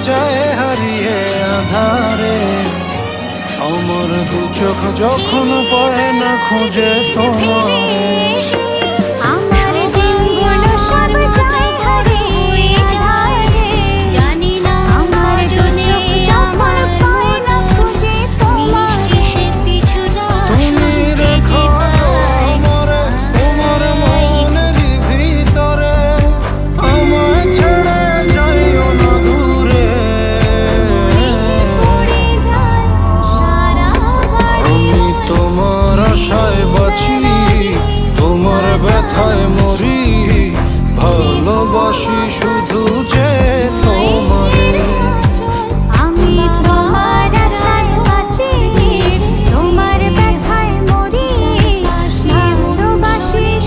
যায় হারিয়ে আধারে। আমার দু চোখ যখন পায় না খুঁজে তোমারে। আমার দিনগুলো সব যায় হারিয়ে আঁধারে। জানি না আমার দু চোখ যখন পায় না খুঁজে তোমারে। তুমি রেখো আমারে তোমার মনেরই ভিতরে, আমায় ছেড়ে যাইও না দূরে। আমি তোমার আশায় বাঁচি, তোমার ব্যথায়